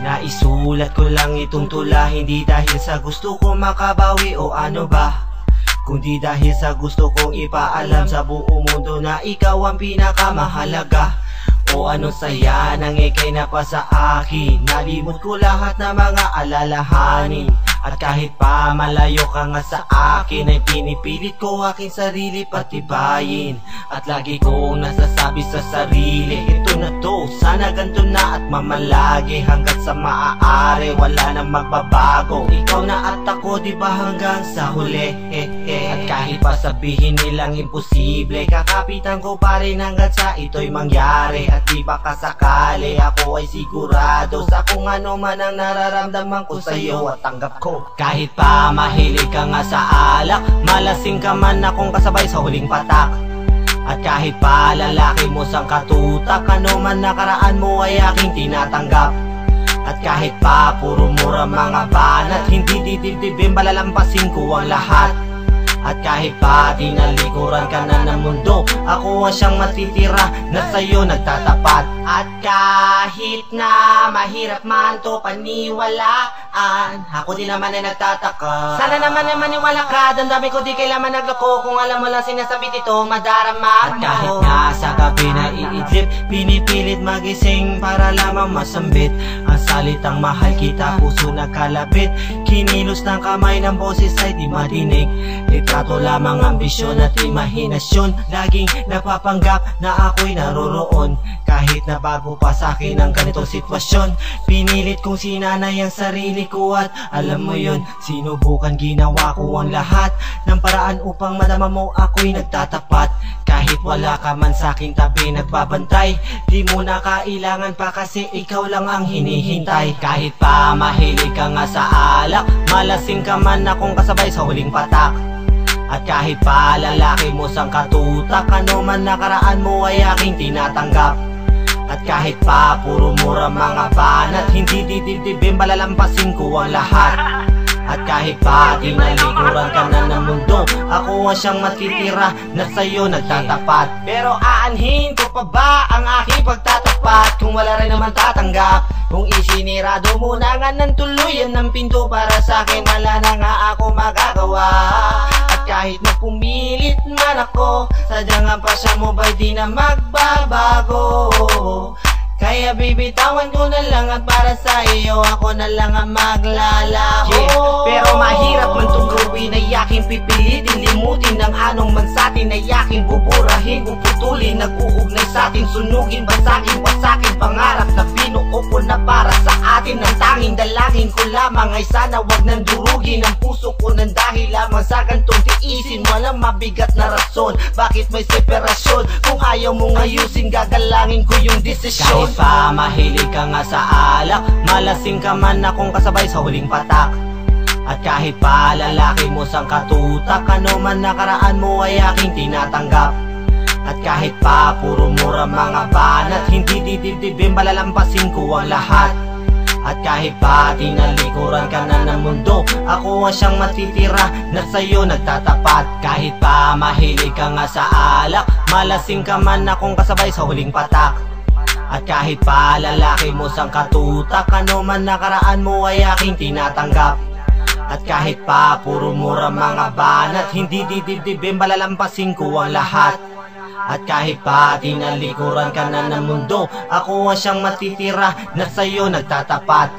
Naisulat ko lang itong tula, hindi dahil sa gusto ko makabawi o ano ba, kundi dahil sa gusto kong ipaalam sa buong mundo na ikaw ang pinakamahalaga. O anong saya nang ika'y napasa akin, nalimot ko lahat ng mga alalahanin. At kahit pa malayo ka nga sa akin, ay pinipilit ko aking sarili patibayin. At lagi kong nasasabi sa sarili, ito na to, sana ganito na at mamalagi. Hanggat sa maaari, wala nang magbabago. Ikaw na at ako, diba hanggang sa huli. At kahit pa sabihin nilang imposible, kakapitan ko pa rin hanggat sa ito'y mangyari. At di baka sakali, ako ay sigurado sa kung ano man ang nararamdaman ko sa'yo at tanggap ko. Kahit pa mahilig ka nga sa alak, malasing ka man akong kasabay sa huling patak. At kahit pa lalaki mo sang katutak, ano man nakaraan mo ay aking tinatanggap. At kahit pa puro mura mga banat, hindi didibdibin malalampasin ko ang lahat. At kahit pa tinalikuran ka na ng mundo, ako ang siyang matitira na sa'yo nagtatapat. At kahit na mahirap man to paniwalaan, ako din naman ay nagtataka. Sana naman ay maniwala ka, damdamin ko di kailangan nagloko. Kung alam mo lang sinasabi dito, madarama mo. At kahit nga sa gabi na iidlip, pinipilit magising para lamang masambit ang salitang mahal kita, puso nagkalapit. Kinilos ng kamay ng boses ay di madinig. Litrato lamang ambisyon at imahinasyon, laging napapanggap na ako'y naroroon. Kahit na bago pa sa'kin ang ganitong sitwasyon, pinilit kong sinanay ang sarili ko. At alam mo yun, sinubukan ginawa ko ang lahat ng paraan upang madama mo ako'y nagtatapat. Kahit wala ka man sa'king tabi nagbabantay, di mo na kailangan pa kasi ikaw lang ang hinihintay. Kahit pa mahilig ka nga sa alak, malasing ka man akong kasabay sa huling patak. At kahit pa lalaki mo sang katutak, ano man nakaraan mo ay aking tinatanggap. At kahit pa puro mura mga banat, hindi didibdibin malalampasin ko ang lahat. At kahit pa tinalikuran ka na ng mundo, ako ang siyang matitira na sa'yo nagtatapat. Pero aanhin ko pa ba ang aking pagtatapat kung wala rin naman tatanggap? Kung isinirado mo na nga ng tuluyan ng pinto para sa'kin, wala na nga ako magagawa. At kahit na pumilit man ako, sadyang ang pasya mo ba'y di na magbabago? Kaya bibitawan ko na lang at para sa iyo ako na lang ang maglalaho. Pero mahirap man itong gawin ay aking pipilitin, limutin ng anong man sa'tin ay aking buburahin, puputulin, nag-uugnay sa'tin, sunugin, basagin, wasakin, pangarap na binuo ko na para sa atin. Ang tanging dalangin ko lamang ay sana wag nang durugin ang puso ko nang dahil lamang sa gantong tiisin. Walang mabigat na rason, bakit may separasyon? Kung ayaw mong ayusin, gagalangin ko yung desisyon. Kahit pa mahilig ka nga sa alak, malasing ka man akong kasabay sa huling patak. At kahit pa lalaki mo sang katutak, ano man nakaraan mo ay aking tinatanggap. At kahit pa puro mura mga banat, hindi didibdibin malalampasin ko ang lahat. At kahit pa tinalikuran ka na ng mundo, ako ang siyang matitira na sa'yo nagtatapat. Kahit pa mahilig ka nga sa alak, malasing ka man akong kasabay sa huling patak. At kahit pa lalaki mo sang katutak, ano man nakaraan mo ay aking tinatanggap. At kahit pa puro mura mga banat, hindi didibdibin malalampasin ko ang lahat. At kahit pa tinalikuran ka na ng mundo, ako ang siyang matitira na sa'yo nagtatapat.